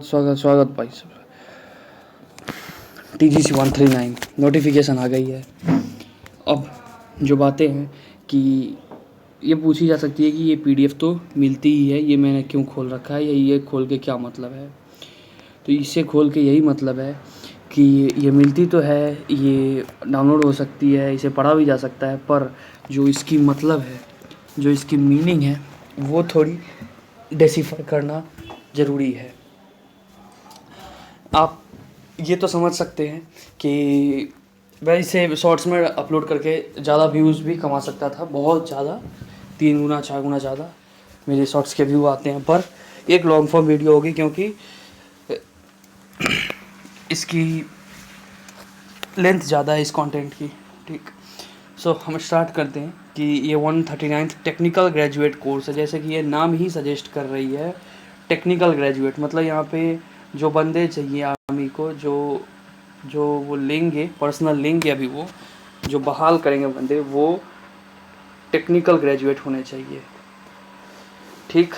स्वागत स्वागत भाई सब। TGC 139 नोटिफिकेशन आ गई है। अब जो बातें हैं कि ये पूछी जा सकती है कि ये PDF तो मिलती ही है, ये मैंने क्यों खोल रखा है या ये खोल के क्या मतलब है। तो इसे खोल के यही मतलब है कि ये मिलती तो है, ये डाउनलोड हो सकती है, इसे पढ़ा भी जा सकता है, पर जो इसकी मतलब है, जो इसकी मीनिंग है, वो थोड़ी डेसिफर करना ज़रूरी है। आप ये तो समझ सकते हैं कि मैं इसे शॉर्ट्स में अपलोड करके ज़्यादा व्यूज़ भी कमा सकता था, बहुत ज़्यादा, 3 गुना 4 गुना ज़्यादा मेरे शॉर्ट्स के व्यू आते हैं, पर एक लॉन्ग फॉर्म वीडियो होगी क्योंकि इसकी लेंथ ज़्यादा है इस कंटेंट की। ठीक, सो हम स्टार्ट करते हैं कि ये 139th टेक्निकल ग्रेजुएट कोर्स है। जैसे कि ये नाम ही सजेस्ट कर रही है, टेक्निकल ग्रेजुएट, मतलब यहाँ पे जो बंदे चाहिए आर्मी को, जो जो वो लेंगे, पर्सनल लेंगे अभी, वो जो बहाल करेंगे बंदे, वो टेक्निकल ग्रेजुएट होने चाहिए। ठीक,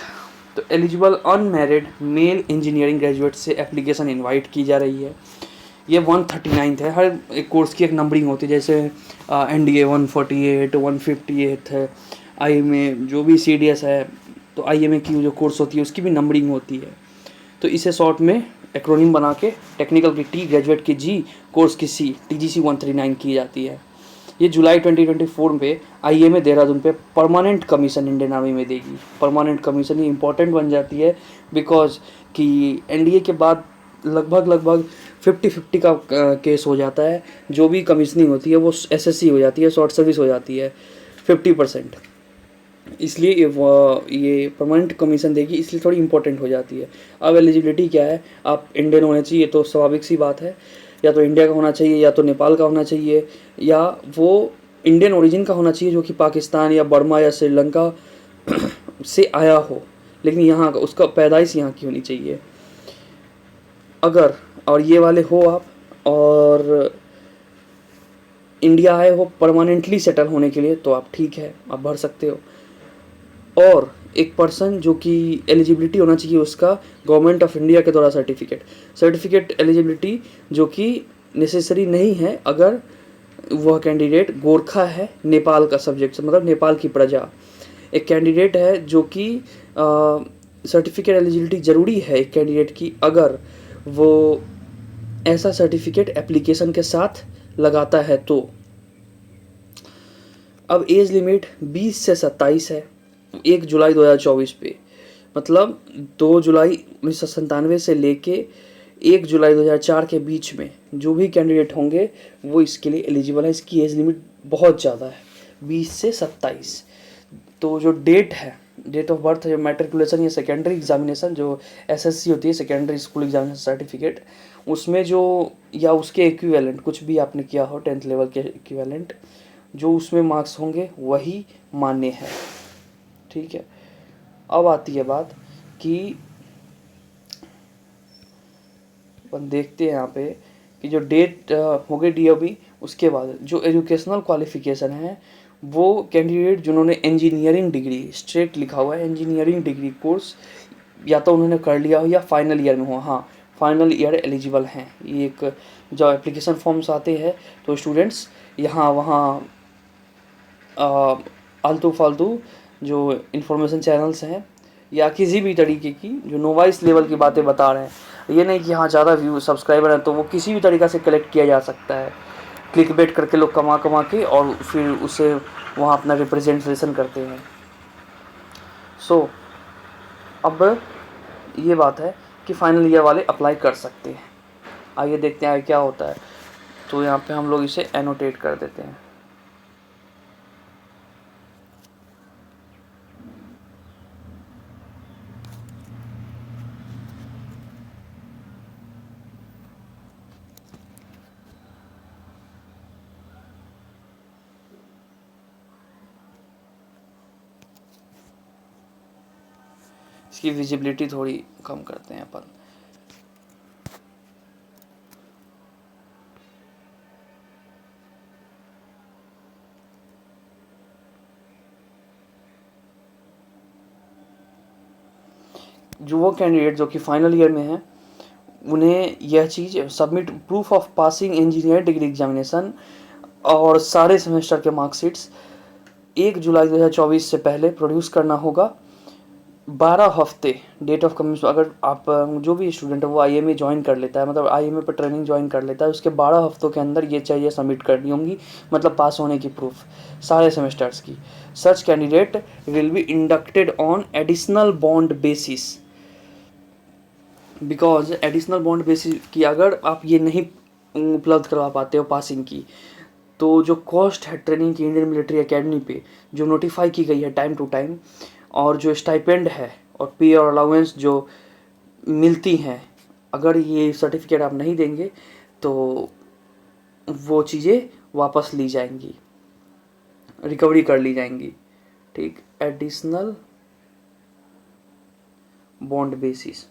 तो eligible unmarried mail engineering graduate से एप्लीकेशन इनवाइट की जा रही है। ये 139th है। हर एक कोर्स की एक नंबरिंग होती है, जैसे NDA 148 158 है, IMA जो भी CDS है, तो IMA की जो कोर्स होती है उसकी भी नंबरिंग होती है। तो इसे शॉर्ट में एक्रोनिम बना के टेक्निकल की T, ग्रेजुएट की G, कोर्स की C, TGC 139 की जाती है। ये जुलाई 2024 पे IMA देहरादून पे परमानेंट कमीशन इंडियन आर्मी में देगी। परमानेंट कमीशन ये इंपॉर्टेंट बन जाती है बिकॉज कि NDA के बाद लगभग 50-50 का केस हो जाता है। जो भी कमीशनिंग होती है वो SSC हो जाती है, शॉर्ट सर्विस हो जाती है 50%। इसलिए ये परमानेंट कमीशन देगी, इसलिए थोड़ी इंपॉर्टेंट हो जाती है। अब एलिजिबिलिटी क्या है, आप इंडियन होने चाहिए, तो स्वाभाविक सी बात है, या तो इंडिया का होना चाहिए, या तो नेपाल का होना चाहिए, या वो इंडियन ओरिजिन का होना चाहिए जो कि पाकिस्तान या बर्मा या श्रीलंका से आया हो, लेकिन यहाँ का उसका पैदाइश यहाँ की होनी चाहिए। अगर और ये वाले हो आप, और इंडिया आए हो परमानेंटली सेटल होने के लिए, तो आप ठीक है, आप भर सकते हो। और एक पर्सन जो कि एलिजिबिलिटी होना चाहिए उसका गवर्नमेंट ऑफ इंडिया के द्वारा सर्टिफिकेट एलिजिबिलिटी, जो कि नेसेसरी नहीं है अगर वह कैंडिडेट गोरखा है, नेपाल का सब्जेक्ट, मतलब नेपाल की प्रजा। एक कैंडिडेट है जो कि सर्टिफिकेट एलिजिबिलिटी ज़रूरी है एक कैंडिडेट की अगर वो ऐसा सर्टिफिकेट एप्लीकेशन के साथ लगाता है तो। अब एज लिमिट 20 से 27 है 1 जुलाई 2024 पे, मतलब 2 जुलाई 1997 से लेके 1 जुलाई 2004 के बीच में जो भी कैंडिडेट होंगे वो इसके लिए एलिजिबल है। इसकी एज लिमिट बहुत ज़्यादा है, 20 से 27। तो जो डेट है, डेट ऑफ बर्थ, जो मैट्रिकुलेशन या सेकेंडरी एग्जामिनेशन जो SSC होती है, सेकेंडरी स्कूल एग्जामिनेशन सर्टिफिकेट, उसमें जो या उसके इक्विवेलेंट कुछ भी आपने किया हो 10th लेवल के इक्विवेलेंट, जो उसमें मार्क्स होंगे वही मान्य है। ठीक है, अब आती है बात कि अपन देखते हैं यहाँ पे कि जो डेट हो गई डी अभी, उसके बाद जो एजुकेशनल क्वालिफिकेशन है वो कैंडिडेट जिन्होंने इंजीनियरिंग डिग्री, स्ट्रेट लिखा हुआ है इंजीनियरिंग डिग्री कोर्स, या तो उन्होंने कर लिया हो या फाइनल ईयर में हो, हाँ फाइनल ईयर एलिजिबल हैं। ये एक जो एप्लीकेशन फॉर्म्स आते हैं तो स्टूडेंट्स यहाँ वहाँ आलतू फालतू जो इन्फॉर्मेशन चैनल्स हैं या किसी भी तरीके की जो नोवाइस लेवल की बातें बता रहे हैं, ये नहीं कि हाँ ज़्यादा व्यू सब्सक्राइबर हैं तो वो किसी भी तरीक़ा से कलेक्ट किया जा सकता है। क्लिक बेट करके लोग कमा के और फिर उसे वहाँ अपना रिप्रेजेंटेशन करते हैं। सो अब ये बात है कि फाइनल ईयर वाले अप्लाई कर सकते हैं। आइए देखते हैं क्या होता है। तो यहाँ पे हम लोग इसे एनोटेट कर देते हैं। इसकी विजिबिलिटी थोड़ी कम करते हैं अपन। जो वो कैंडिडेट जो कि फाइनल ईयर में है उन्हें यह चीज़ submit proof of passing engineering degree examination और सारे सेमेस्टर के मार्कशीट्स 1 जुलाई 2024 से पहले प्रोड्यूस करना होगा। 12 हफ्ते डेट ऑफ कमिंस, अगर आप जो भी स्टूडेंट है वो आईएमए ज्वाइन कर लेता है, मतलब आईएमए पर ट्रेनिंग ज्वाइन कर लेता है, उसके 12 हफ्तों के अंदर ये चाहिए सबमिट करनी होंगी, मतलब पास होने की प्रूफ सारे सेमेस्टर्स की। सच candidate will be inducted on additional bond basis, because additional bond basis की अगर आप ये नहीं उपलब्ध करवा पाते हो पासिंग की, तो जो कॉस्ट है ट्रेनिंग की इंडियन मिलिट्री एकेडमी पे जो नोटिफाई की गई है टाइम टू टाइम, और जो स्टाइपेंड है और पे और अलाउंस जो मिलती हैं, अगर ये सर्टिफिकेट आप नहीं देंगे तो वो चीज़ें वापस ली जाएंगी, रिकवरी कर ली जाएंगी। ठीक, एडिशनल बॉन्ड बेसिस।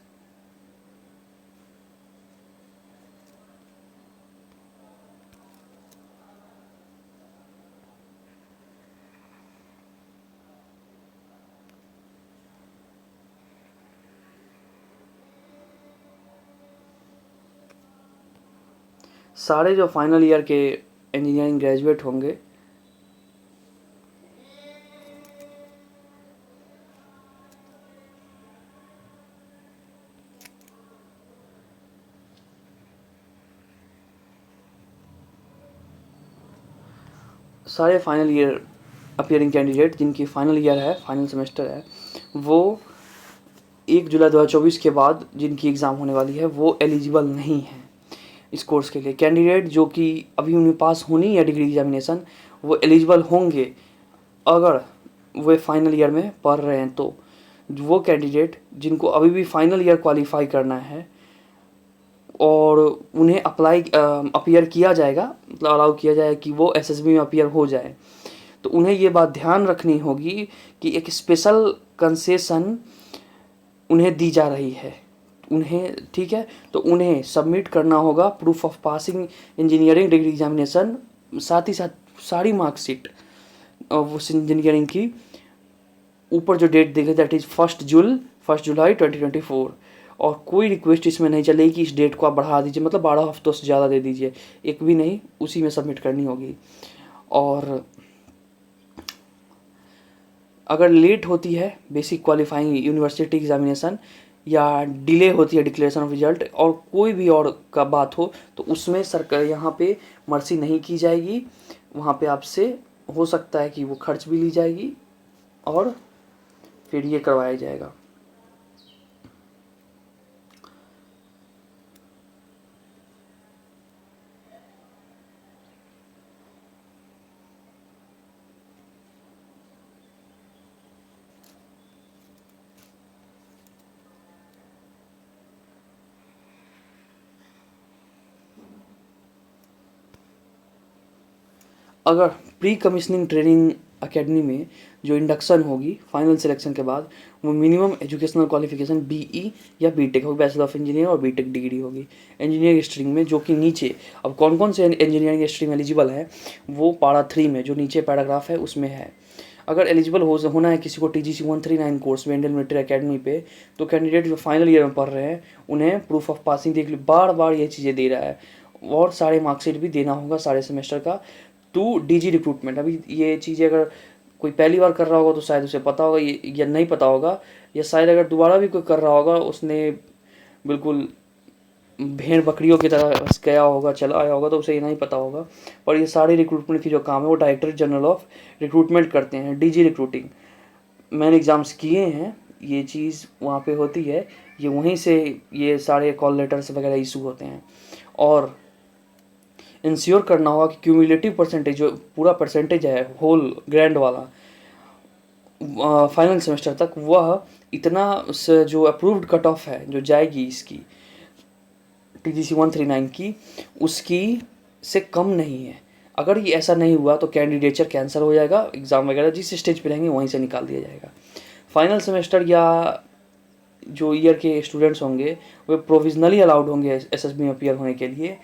सारे जो फाइनल ईयर के इंजीनियरिंग ग्रेजुएट होंगे सारे फाइनल ईयर अपियरिंग कैंडिडेट जिनकी फाइनल ईयर है, फाइनल सेमेस्टर है, वो 1 जुलाई 2024 के बाद जिनकी एग्ज़ाम होने वाली है वो एलिजिबल नहीं है इस कोर्स के लिए। कैंडिडेट जो कि अभी उन्हें पास होनी है डिग्री एग्जामिनेशन, वो एलिजिबल होंगे अगर वे फाइनल ईयर में पढ़ रहे हैं। तो वो कैंडिडेट जिनको अभी भी फाइनल ईयर क्वालिफाई करना है और उन्हें अपीयर किया जाएगा, मतलब अलाउ किया जाएगा कि वो एसएसबी में अपीयर हो जाए, तो उन्हें ये बात ध्यान रखनी होगी कि एक स्पेशल कंसेशन उन्हें दी जा रही है उन्हें, ठीक है। तो उन्हें सबमिट करना होगा proof of passing engineering degree examination, साथ ही साथ सारी मार्कशीट उस इंजीनियरिंग की ऊपर जो डेट दी गई दैट इज़ 1 जुलाई 2024। और कोई रिक्वेस्ट इसमें नहीं चलेगी कि इस डेट को आप बढ़ा दीजिए, मतलब 12 हफ्तों से ज़्यादा दे दीजिए, एक भी नहीं, उसी में सबमिट करनी होगी। और अगर लेट होती है बेसिक क्वालिफाइंग यूनिवर्सिटी एग्जामिनेशन या डिले होती है डिक्लेरेशन ऑफ रिजल्ट और कोई भी और का बात हो, तो उसमें सरकार यहाँ पे मर्सी नहीं की जाएगी, वहाँ पे आपसे हो सकता है कि वो खर्च भी ली जाएगी और फिर ये करवाया जाएगा। अगर प्री कमिश्निंग ट्रेनिंग एकेडमी में जो इंडक्शन होगी फाइनल सिलेक्शन के बाद, वो मिनिमम एजुकेशनल क्वालिफिकेशन बीई या बीटेक होगी, बैचलर ऑफ इंजीनियरिंग और बीटेक डिग्री होगी इंजीनियरिंग स्ट्रीम में, जो कि नीचे अब कौन कौन से इंजीनियरिंग स्ट्रीम एलिजिबल है वो पारा 3 में जो नीचे पैराग्राफ है उसमें है। अगर एलिजिबल होना है किसी को TGC 139 कोर्स में इंडियन मिलिट्री एकेडमी पे, तो कैंडिडेट जो फाइनल ईयर में पढ़ रहे हैं उन्हें प्रूफ ऑफ पासिंग देख ली, बार बार ये चीज़ें दे रहा है, और सारे मार्कशीट भी देना होगा सारे सेमेस्टर का टू DG रिक्रूटमेंट। अभी ये चीज़ें अगर कोई पहली बार कर रहा होगा तो शायद उसे पता होगा ये, या नहीं पता होगा, या शायद अगर दोबारा भी कोई कर रहा होगा उसने बिल्कुल भेड़ बकरियों की तरह गया होगा, चला आया होगा, तो उसे ये नहीं पता होगा। पर ये सारे रिक्रूटमेंट की जो काम है वो डायरेक्टर जनरल ऑफ रिक्रूटमेंट करते हैं, DG रिक्रूटिंग। मैंने एग्ज़ाम्स किए हैं, ये चीज़ वहाँ पे होती है, ये वहीं से ये सारे कॉल लेटर्स वगैरह इशू होते हैं। और इंश्योर करना होगा कि क्यूमुलेटिव परसेंटेज जो पूरा परसेंटेज है होल ग्रैंड वाला फाइनल सेमेस्टर तक, वह इतना जो अप्रूव्ड कट ऑफ है जो जाएगी इसकी TGC 139 की, उसकी से कम नहीं है। अगर ये ऐसा नहीं हुआ तो कैंडिडेचर कैंसिल हो जाएगा, एग्ज़ाम वगैरह जिस स्टेज पे रहेंगे वहीं से निकाल दिया जाएगा। फाइनल सेमेस्टर या जो ईयर के स्टूडेंट्स होंगे वे प्रोविजनली अलाउड होंगे SSB में अपीयर होने के लिए।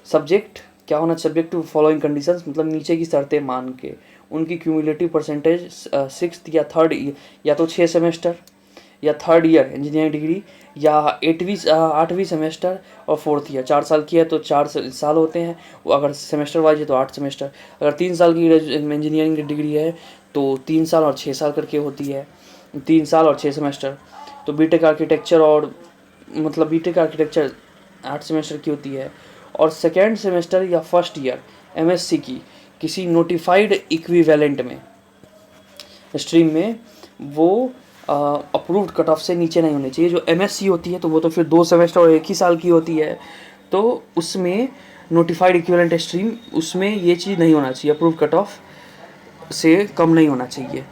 सब्जेक्ट क्या होना, सब्जेक्ट टू फॉलोइंग कंडीशंस, मतलब नीचे की शर्तें मान के उनकी क्यूमुलेटिव परसेंटेज 6th या 3rd या तो 6 सेमेस्टर या थर्ड ईयर इंजीनियरिंग डिग्री, या 8वीं सेमेस्टर और फोर्थ ईयर। 4 साल की है तो 4 साल होते हैं, वो अगर सेमेस्टर वाइज है तो 8 सेमेस्टर। अगर 3 साल की इंजीनियरिंग की डिग्री है तो 3 साल और 6 साल करके होती है, 3 साल और 6 सेमेस्टर। तो बीटेक आर्किटेक्चर और मतलब बीटेक आर्किटेक्चर 8 सेमेस्टर की होती है। और सेकेंड सेमेस्टर या फर्स्ट ईयर एमएससी की किसी नोटिफाइड इक्विवेलेंट में स्ट्रीम में वो अप्रूव्ड कट ऑफ से नीचे नहीं होनी चाहिए। जो एमएससी होती है तो वो तो फिर 2 सेमेस्टर और 1 ही साल की होती है, तो उसमें नोटिफाइड इक्विवेलेंट स्ट्रीम उसमें ये चीज़ नहीं होना चाहिए, अप्रूव्ड कट ऑफ से कम नहीं होना चाहिए,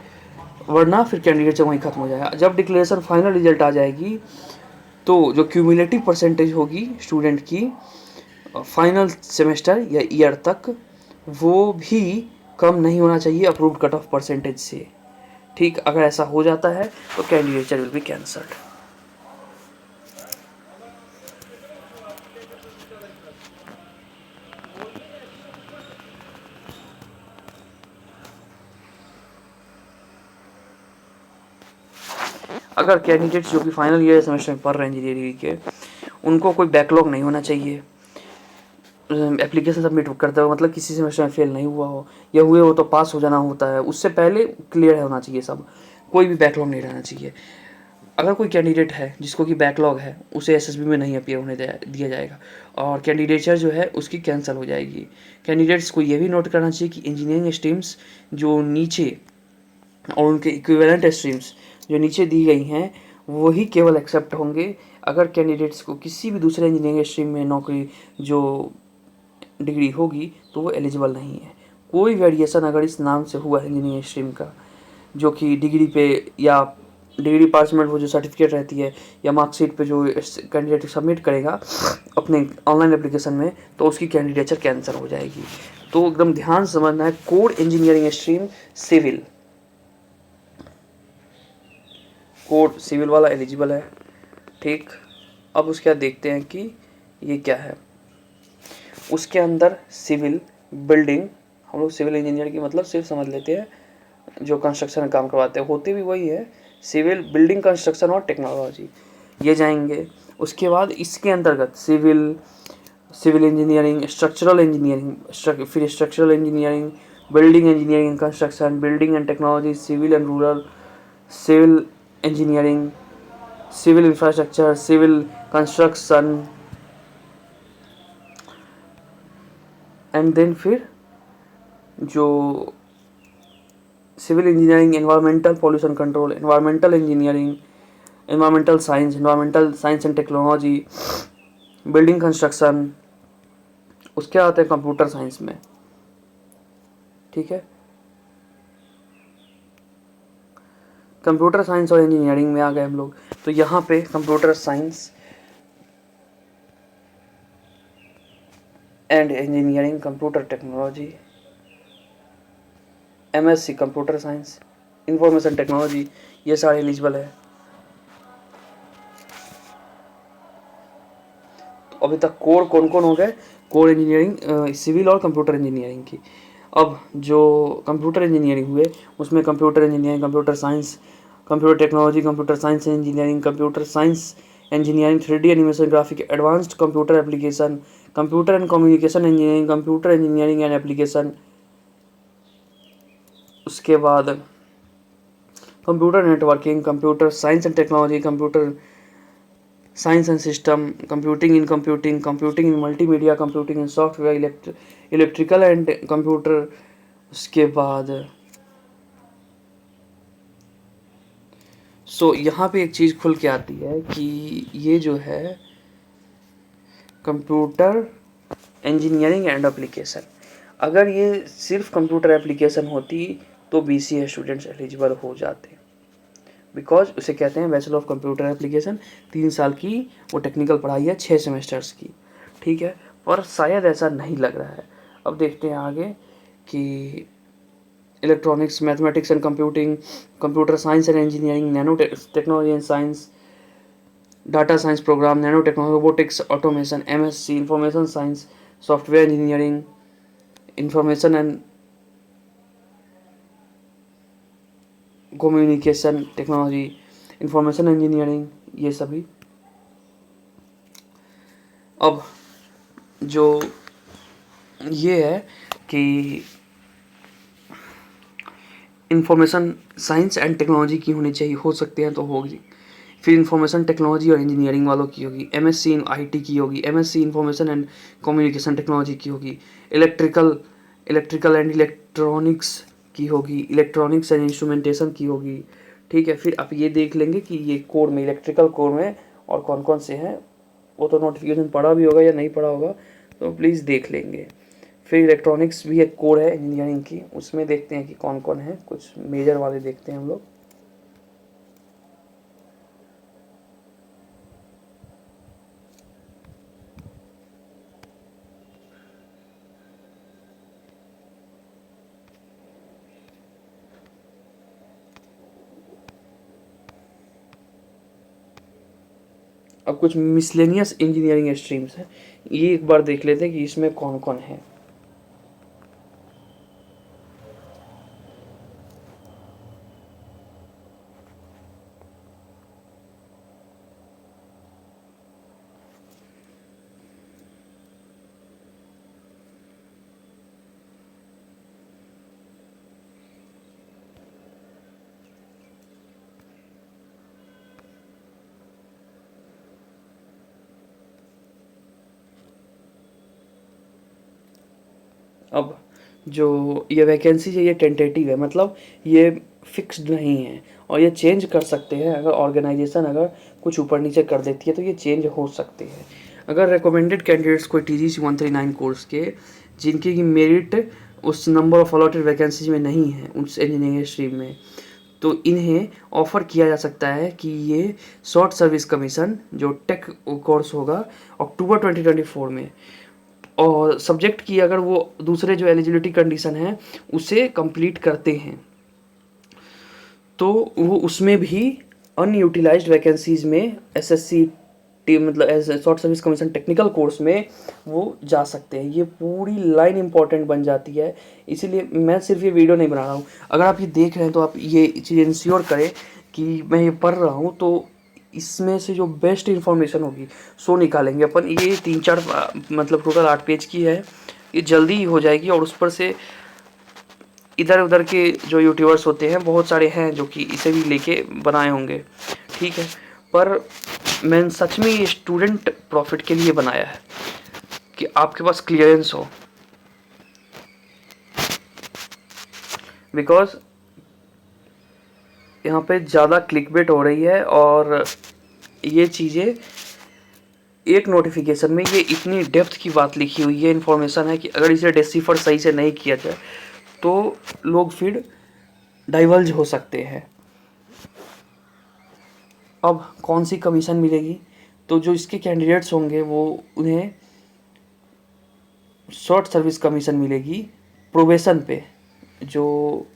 वरना फिर कैंडिडेट वहीं खत्म हो जाएगा। जब डिक्लेरेशन फाइनल रिजल्ट आ जाएगी तो जो क्यूमुलेटिव परसेंटेज होगी स्टूडेंट की फाइनल सेमेस्टर या ईयर तक, वो भी कम नहीं होना चाहिए अप्रूव्ड कट ऑफ परसेंटेज से। ठीक, अगर ऐसा हो जाता है तो कैंडिडेचर विल बी कैंसल्ड। अगर कैंडिडेट्स जो कि फाइनल ईयर सेमेस्टर में पढ़ रहे हैं इंजीनियरिंग के, उनको कोई बैकलॉग नहीं होना चाहिए एप्लीकेशन सबमिट करते हुए, मतलब किसी सेमेस्टर में फेल नहीं हुआ हो, या हुए हो तो पास हो जाना होता है, उससे पहले क्लियर होना चाहिए सब, कोई भी बैकलॉग नहीं रहना चाहिए। अगर कोई कैंडिडेट है जिसको कि बैकलॉग है, उसे एसएसबी में नहीं अपीयर होने दिया जाएगा और कैंडिडेचर जो है उसकी कैंसिल हो जाएगी। कैंडिडेट्स को ये भी नोट करना चाहिए कि इंजीनियरिंग स्ट्रीम्स जो नीचे और उनके इक्विवेलेंट स्ट्रीम्स जो नीचे दी गई हैं वही केवल एक्सेप्ट होंगे। अगर कैंडिडेट्स को किसी भी दूसरे इंजीनियरिंग स्ट्रीम में नौकरी जो डिग्री होगी तो वो एलिजिबल नहीं है। कोई वेरिएशन अगर इस नाम से हुआ इंजीनियरिंग स्ट्रीम का, जो कि डिग्री पे या डिग्री पासमेंट वो जो सर्टिफिकेट रहती है या मार्कशीट पे जो कैंडिडेट सबमिट करेगा अपने ऑनलाइन एप्लीकेशन में, तो उसकी कैंडिडेचर कैंसिल हो जाएगी। तो एकदम ध्यान से समझना है, core engineering stream civil, core civil वाला एलिजिबल है। ठीक, अब उसके बाद देखते हैं कि ये क्या है। उसके अंदर सिविल बिल्डिंग, हम लोग सिविल इंजीनियर की मतलब सिर्फ समझ लेते हैं जो कंस्ट्रक्शन का काम करवाते हैं, होते भी वही है, सिविल बिल्डिंग कंस्ट्रक्शन और टेक्नोलॉजी, ये जाएंगे। उसके बाद इसके अंतर्गत सिविल इंजीनियरिंग, स्ट्रक्चरल इंजीनियरिंग, फिर structural engineering, building engineering construction, building and technology, civil and rural, civil engineering, civil infrastructure, civil construction, and then फिर जो civil engineering, environmental pollution control, environmental engineering, environmental science and technology, building construction, उसके आते हैं computer science में। ठीक है, computer science और engineering में आ गए हम लोग। तो यहाँ पे computer science and engineering, computer technology, MSc computer science, information technology, ये सारे एलिजिबल है। तो अभी तक कोर कौन कौन हो गए, कोर इंजीनियरिंग सिविल और कंप्यूटर इंजीनियरिंग की। अब जो कंप्यूटर इंजीनियरिंग हुए उसमें computer engineering, computer science, computer technology, computer science engineering, computer science engineering, 3D animation, graphic, advanced computer application, computer and communication engineering, computer engineering and application, उसके बाद computer networking, computer science and technology, computer science and system, computing in computing, computing in multimedia, computing in software, electrical and computer. उसके बाद यहाँ पे एक चीज़ खुल के आती है कि ये जो है कंप्यूटर इंजीनियरिंग एंड एप्लीकेशन, अगर ये सिर्फ कंप्यूटर एप्लीकेशन होती तो BCA स्टूडेंट्स एलिजिबल हो जाते, बिकॉज उसे कहते हैं बैचलर ऑफ कंप्यूटर एप्लीकेशन। 3 साल की वो टेक्निकल पढ़ाई है, 6 सेमेस्टर्स की। ठीक है, पर शायद ऐसा नहीं लग रहा है। अब देखते हैं आगे कि electronics, mathematics and computing, computer science and engineering, nano technology and science, data science program, nano technology, robotics, automation, MSc information science, software engineering, information and communication technology, information engineering, ये सभी। अब जो ये है कि इंफॉर्मेशन साइंस एंड टेक्नोलॉजी की होनी चाहिए, हो सकते हैं तो होगी। फिर इंफॉर्मेशन टेक्नोलॉजी और इंजीनियरिंग वालों की होगी, एमएससी इन आईटी की होगी, MSc information and communication technology की होगी, इलेक्ट्रिकल इलेक्ट्रिकल एंड इलेक्ट्रॉनिक्स की होगी, इलेक्ट्रॉनिक्स एंड इंस्ट्रूमेंटेशन की होगी। ठीक है, फिर आप ये देख लेंगे कि ये कोर में, इलेक्ट्रिकल कोर में और कौन कौन से हैं, वो तो नोटिफिकेशन पढ़ा भी होगा या नहीं पढ़ा होगा, तो प्लीज़ देख लेंगे। फिर इलेक्ट्रॉनिक्स भी एक कोर है इंजीनियरिंग की, उसमें देखते हैं कि कौन कौन है, कुछ मेजर वाले देखते हैं हम लोग। अब कुछ मिसलेनियस इंजीनियरिंग स्ट्रीम्स हैं, ये एक बार देख लेते हैं कि इसमें कौन कौन है। अब जो ये वैकेंसी है ये टेंटेटिव है, मतलब ये फिक्स्ड नहीं है और ये चेंज कर सकते हैं। अगर ऑर्गेनाइजेशन अगर कुछ ऊपर नीचे कर देती है तो ये चेंज हो सकते हैं। अगर रिकमेंडेड कैंडिडेट्स कोई TGC 139 कोर्स के जिनकी की मेरिट उस नंबर ऑफ अलॉटेड वैकेंसीज में नहीं है उस इंजीनियरिंग स्ट्रीम में, तो इन्हें ऑफ़र किया जा सकता है कि ये शॉर्ट सर्विस कमीशन जो टेक कोर्स होगा अक्टूबर 2024 में, और सब्जेक्ट की अगर वो दूसरे जो एलिजिबिलिटी कंडीशन है उसे कंप्लीट करते हैं तो वो उसमें भी अनयूटिलाइज्ड वैकेंसीज में SSC मतलब as short service commission technical course में वो जा सकते हैं। ये पूरी लाइन इंपॉर्टेंट बन जाती है, इसीलिए मैं सिर्फ ये वीडियो नहीं बना रहा हूँ। अगर आप ये देख रहे हैं तो आप ये चीज़ इंश्योर करें कि मैं ये पढ़ रहा हूँ तो इसमें से जो बेस्ट इन्फॉर्मेशन होगी सो निकालेंगे अपन। ये 3-4 मतलब टोटल 8 पेज की है, ये जल्दी ही हो जाएगी। और उस पर से इधर उधर के जो यूट्यूबर्स होते हैं बहुत सारे हैं जो कि इसे भी लेके बनाए होंगे, ठीक है, पर मैं सच में ये स्टूडेंट प्रॉफिट के लिए बनाया है कि आपके पास क्लियरेंस हो। बिकॉज यहाँ पे ज़्यादा क्लिकबेट हो रही है और ये चीज़ें एक नोटिफिकेशन में ये इतनी डेप्थ की बात लिखी हुई है, इन्फॉर्मेशन है कि अगर इसे डेसिफर सही से नहीं किया जाए तो लोग फिर डाइवर्ज हो सकते हैं। अब कौन सी कमीशन मिलेगी, तो जो इसके कैंडिडेट्स होंगे वो उन्हें शॉर्ट सर्विस कमीशन मिलेगी प्रोबेशन पे, जो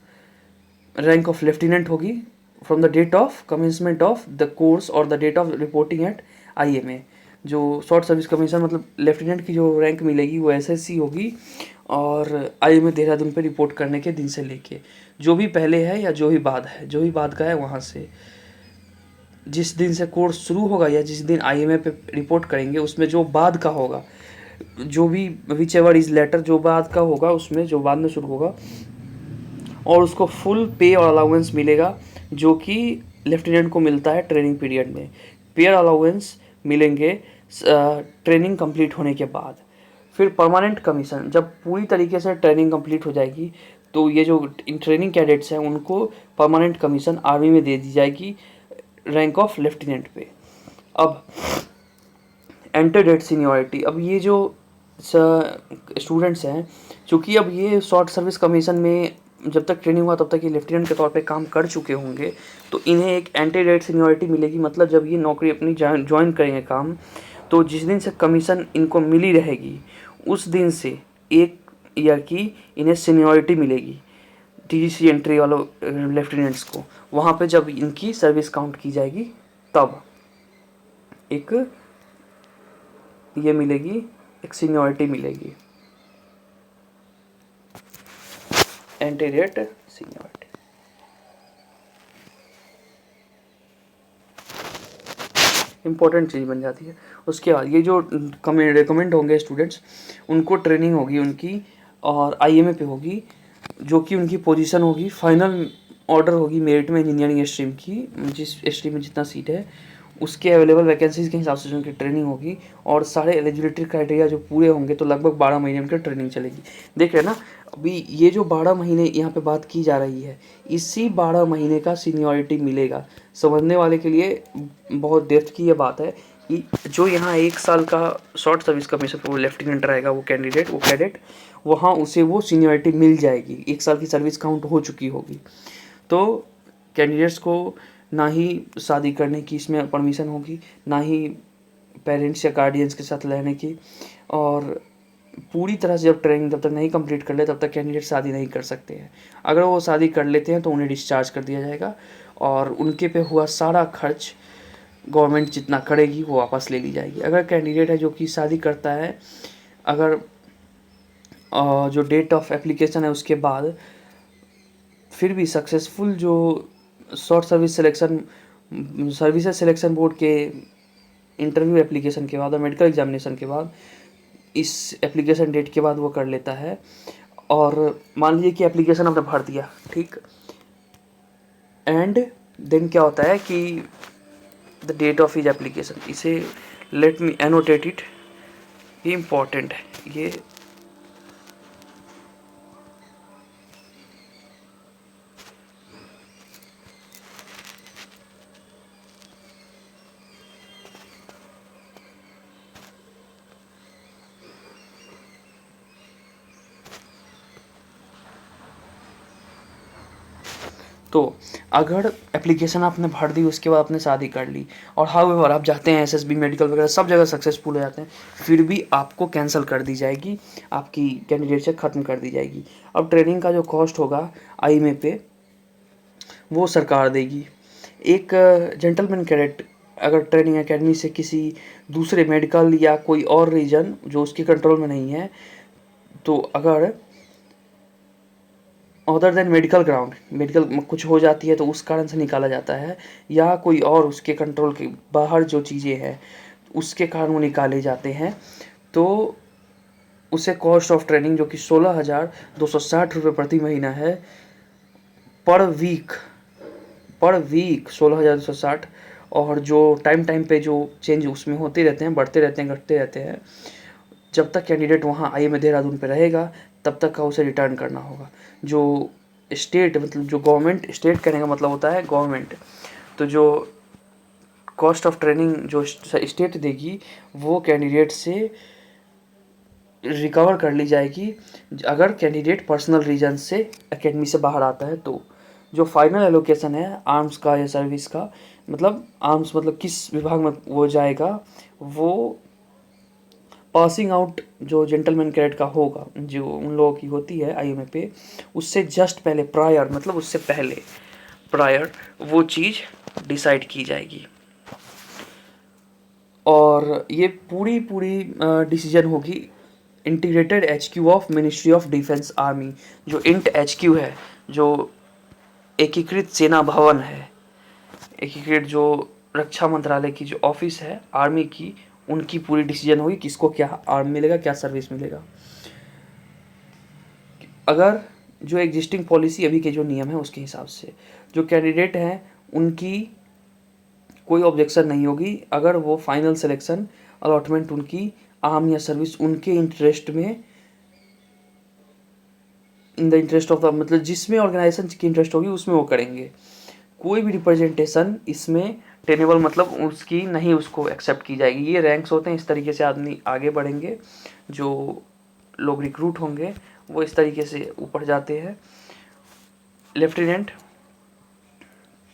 रैंक ऑफ लेफ्टिनेंट होगी from the date of commencement of the course और the date of reporting at IMA। जो शॉर्ट सर्विस कमीशन मतलब लेफ्टिनेंट की जो रैंक मिलेगी वो SSC होगी और IMA देहरादून पे रिपोर्ट करने के दिन से लेके जो भी पहले है या जो भी बाद है, जो भी बाद का है वहाँ से जिस दिन से कोर्स शुरू होगा या जिस दिन IMA पे रिपोर्ट करेंगे उसमें जो बाद का होगा, जो भी विच एवर इज़ लेटर जो बाद का होगा उसमें जो बाद में शुरू होगा, और उसको फुल पे और अलाउंस मिलेगा जो कि लेफ्टिनेंट को मिलता है ट्रेनिंग पीरियड में। पेयर अलाउंस मिलेंगे ट्रेनिंग कंप्लीट होने के बाद। फिर परमानेंट कमीशन जब पूरी तरीके से ट्रेनिंग कंप्लीट हो जाएगी तो ये जो ट्रेनिंग कैडेट्स हैं उनको परमानेंट कमीशन आर्मी में दे दी जाएगी रैंक ऑफ लेफ्टिनेंट पे। अब एंटर डेट सीनियरिटी, अब ये जो स्टूडेंट्स हैं चूँकि अब ये शॉर्ट सर्विस कमीशन में जब तक ट्रेनिंग हुआ तब तक ये लेफ्टिनेंट के तौर पे काम कर चुके होंगे, तो इन्हें एक एंटी डेट सीनियरिटी मिलेगी। मतलब जब ये नौकरी अपनी ज्वाइन करेंगे काम, तो जिस दिन से कमीशन इनको मिली रहेगी उस दिन से 1 ईयर की इन्हें सीनियरिटी मिलेगी TGC एंट्री वालों लेफ्टिनेंट्स को। वहाँ पे जब इनकी सर्विस काउंट की जाएगी तब एक ये मिलेगी, एक सीनियरिटी मिलेगी, एंटी डेट सीनियरिटी। इंपॉर्टेंट चीज़ बन जाती है। उसके बाद ये जो रिकमेंड होंगे स्टूडेंट्स, उनको ट्रेनिंग होगी उनकी और आईएमए पे होगी, जो कि उनकी पोजीशन होगी, फाइनल ऑर्डर होगी मेरिट में इंजीनियरिंग स्ट्रीम की, जिस स्ट्रीम में जितना सीट है उसके अवेलेबल वैकेंसीज के हिसाब से जो उनकी ट्रेनिंग होगी, और सारे एलिजिबिलिटी क्राइटेरिया जो पूरे होंगे तो लगभग 12 महीने उनकी ट्रेनिंग चलेगी। देख रहे हैं ना, अभी ये जो 12 महीने यहाँ पे बात की जा रही है, इसी 12 महीने का सीनियरिटी मिलेगा। समझने वाले के लिए बहुत डेप्थ की ये बात है कि जो यहाँ 1 साल का शॉर्ट सर्विस कमीशन वो लेफ्टिनेंट रहेगा, वो कैडेट, वहाँ उसे वो सीनियरिटी मिल जाएगी, 1 साल की सर्विस काउंट हो चुकी होगी। तो कैंडिडेट्स को ना ही शादी करने की इसमें परमिशन होगी, ना ही पेरेंट्स या गार्डियंस के साथ रहने की, और पूरी तरह से जब ट्रेनिंग जब तक नहीं कंप्लीट कर ले तब तक कैंडिडेट शादी नहीं कर सकते हैं। अगर वो शादी कर लेते हैं तो उन्हें डिस्चार्ज कर दिया जाएगा और उनके पे हुआ सारा खर्च गवर्नमेंट जितना करेगी वो वापस ले ली जाएगी। अगर कैंडिडेट है जो कि शादी करता है, अगर जो डेट ऑफ एप्लीकेशन है उसके बाद फिर भी सक्सेसफुल जो शॉर्ट सर्विस सिलेक्शन बोर्ड के इंटरव्यू एप्लीकेशन के बाद और मेडिकल एग्जामिनेशन के बाद, इस एप्लीकेशन डेट के बाद वो कर लेता है, और मान लीजिए कि एप्लीकेशन आपने भर दिया, ठीक, एंड देन क्या होता है कि the date of his application, इसे लेट मी एनोटेट इट, ये इम्पॉर्टेंट है ये। तो अगर एप्लीकेशन आपने भर दी, उसके बाद आपने शादी कर ली, और हाउएवर आप जाते हैं एसएसबी मेडिकल वगैरह सब जगह सक्सेसफुल हो जाते हैं, फिर भी आपको कैंसिल कर दी जाएगी, आपकी कैंडिडेटशिप ख़त्म कर दी जाएगी। अब ट्रेनिंग का जो कॉस्ट होगा आईएमए पे वो सरकार देगी। एक जेंटलमैन कैडेट अगर ट्रेनिंग एकेडमी से किसी दूसरे मेडिकल या कोई और रीजन जो उसके कंट्रोल में नहीं है, तो अगर other than medical ground, medical कुछ हो जाती है तो उस कारण से निकाला जाता है, या कोई और उसके कंट्रोल के बाहर जो चीज़ें हैं उसके कारण वो निकाले जाते हैं, तो उसे कॉस्ट ऑफ ट्रेनिंग जो कि 16,260 रुपये प्रति महीना है पर वीक 16,260, और जो टाइम पे जो चेंज उसमें होते रहते हैं, बढ़ते रहते हैं, घटते रहते हैं, जब तक कैंडिडेट वहाँ आईएमए देहरादून पे रहेगा तब तक का उसे रिटर्न करना होगा। जो स्टेट मतलब जो गवर्नमेंट, स्टेट कहने का मतलब होता है गवर्नमेंट, तो जो कॉस्ट ऑफ ट्रेनिंग जो स्टेट देगी वो कैंडिडेट से रिकवर कर ली जाएगी अगर कैंडिडेट पर्सनल रीजन से एकेडमी से बाहर आता है। तो जो फाइनल एलोकेशन है आर्म्स का या सर्विस का, मतलब आर्म्स मतलब किस विभाग में वो जाएगा, वो पासिंग आउट जो जेंटलमैन कैडेट का होगा, जो उन लोगों की होती है आईएमए पे, उससे जस्ट पहले प्रायर, मतलब उससे पहले प्रायर वो चीज़ डिसाइड की जाएगी, और ये पूरी डिसीजन होगी integrated HQ of ministry of defence army. जो इंट एचक्यू है, जो एकीकृत सेना भवन है, एकीकृत जो रक्षा मंत्रालय की जो ऑफिस है आर्मी की, उनकी पूरी डिसीजन होगी किसको क्या आर्म मिलेगा, क्या सर्विस मिलेगा। अगर जो एग्जिस्टिंग पॉलिसी अभी के जो नियम है उसके हिसाब से जो कैंडिडेट हैं उनकी कोई ऑब्जेक्शन नहीं होगी अगर वो फाइनल सिलेक्शन अलॉटमेंट उनकी आर्म या सर्विस उनके इंटरेस्ट में, in the interest of the, मतलब जिसमें ऑर्गेनाइजेशन की इंटरेस्ट होगी उसमें वो करेंगे। कोई भी रिप्रेजेंटेशन इसमें टेनेबल मतलब उसकी नहीं, उसको एक्सेप्ट की जाएगी। ये रैंक्स होते हैं, इस तरीके से आदमी आगे बढ़ेंगे, जो लोग रिक्रूट होंगे वो इस तरीके से ऊपर जाते हैं। Lieutenant,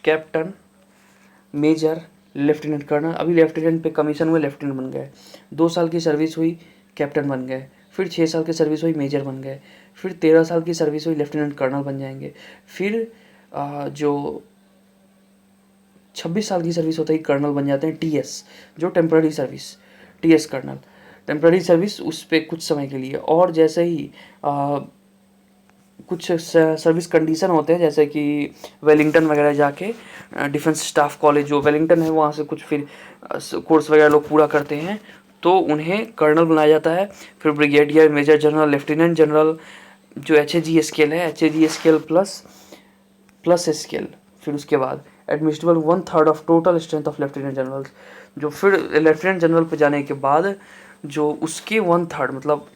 captain, major, lieutenant colonel, अभी लेफ्टिनेंट पे कमीशन हुए लेफ्टिनेंट बन गए, 2 साल की सर्विस हुई कैप्टन बन गए, फिर 6 साल की सर्विस हुई मेजर बन गए, फिर 13 साल की सर्विस हुई लेफ्टिनेंट कर्नल बन जाएंगे, फिर जो 26 साल की सर्विस होता है कर्नल बन जाते हैं, टीएस जो temporary service, TS colonel temporary service उस पर कुछ समय के लिए, और जैसे ही कुछ सर्विस कंडीशन होते हैं, जैसे कि वेलिंगटन वगैरह जाके डिफेंस स्टाफ कॉलेज जो वेलिंगटन है वहाँ से कुछ फिर कोर्स वगैरह लोग पूरा करते हैं तो उन्हें कर्नल बनाया जाता है। फिर brigadier, major general, lieutenant general, जो HAG स्केल है, HAG स्केल प्लस स्केल। फिर उसके बाद administrable 1/3 of total strength of lieutenant general. जो फिर लेफ्टिनेंट जनरल पे जाने के बाद जो उसके 1/3 मतलब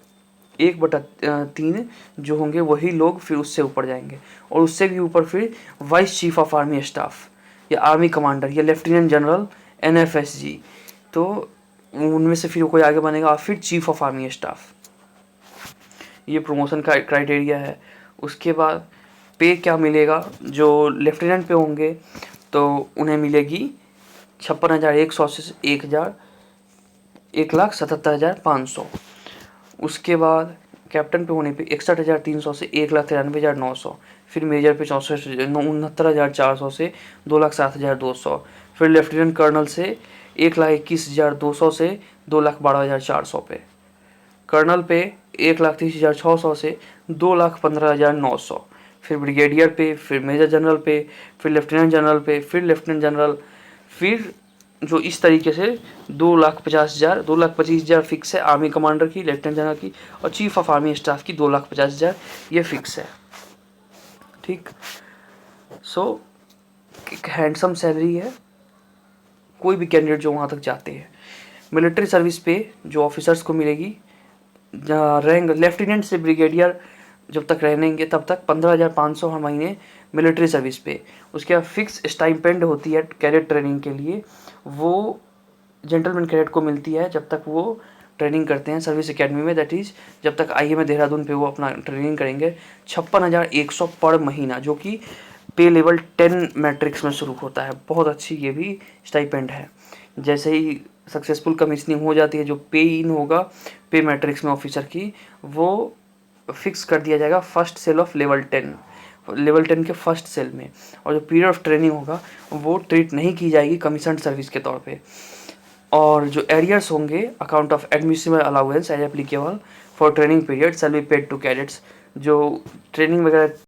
1/3 जो होंगे वही लोग फिर उससे ऊपर जाएंगे, और उससे भी ऊपर फिर vice chief of army staff या आर्मी कमांडर या लेफ्टिनेंट जनरल NFSG, तो उनमें से फिर कोई आगे बनेगा, और फिर चीफ ऑफ आर्मी स्टाफ। ये प्रमोशन का क्राइटेरिया है। उसके बाद पे क्या मिलेगा, जो लेफ्टिनेंट पे होंगे तो उन्हें मिलेगी 56,100 से 1,77,500। उसके बाद कैप्टन पे होने पे 61,300 से 1,93,900। फिर मेजर पे 69,400 से 2,07,200। फिर लेफ्टिनेंट कर्नल से 1,21,200 से 2,12,400 पे। कर्नल पे 1,30,600 से 2,15,900। फिर ब्रिगेडियर पे, फिर मेजर जनरल पे, फिर लेफ्टिनेंट जनरल पे, फिर लेफ्टिनेंट जनरल, फिर जो इस तरीके से 2,50,000, 2,25,000 फिक्स है आर्मी कमांडर की, लेफ्टिनेंट जनरल की, और चीफ ऑफ आर्मी स्टाफ की 2,50,000 ये फिक्स है। ठीक, सो एक हैंडसम सैलरी है कोई भी कैंडिडेट जो वहाँ तक जाते हैं। मिलिट्री सर्विस पे जो ऑफिसर्स को मिलेगी, रैंक लेफ्टिनेंट से ब्रिगेडियर जब तक रहेंगे तब तक 15,500 हर महीने मिलिट्री सर्विस पे। उसके बाद फिक्स स्टाइपेंड होती है कैडेट ट्रेनिंग के लिए, वो जेंटलमैन कैडेट को मिलती है जब तक वो ट्रेनिंग करते हैं सर्विस एकेडमी में, दैट इज़ जब तक IMA देहरादून पे वो अपना ट्रेनिंग करेंगे। 56,100 पर महीना, जो कि पे लेवल 10 मैट्रिक्स में शुरू होता है। बहुत अच्छी ये भी स्टाइपेंड है। जैसे ही सक्सेसफुल कमीशनिंग हो जाती है, जो पे इन होगा पे मैट्रिक्स में ऑफिसर की, वो फिक्स कर दिया जाएगा फर्स्ट सेल ऑफ लेवल 10 के फर्स्ट सेल में, और जो पीरियड ऑफ ट्रेनिंग होगा वो ट्रीट नहीं की जाएगी कमीशन सर्विस के तौर पे। और जो एरियर्स होंगे account of admissible allowance as applicable for training period shall be paid to cadets. जो ट्रेनिंग वगैरह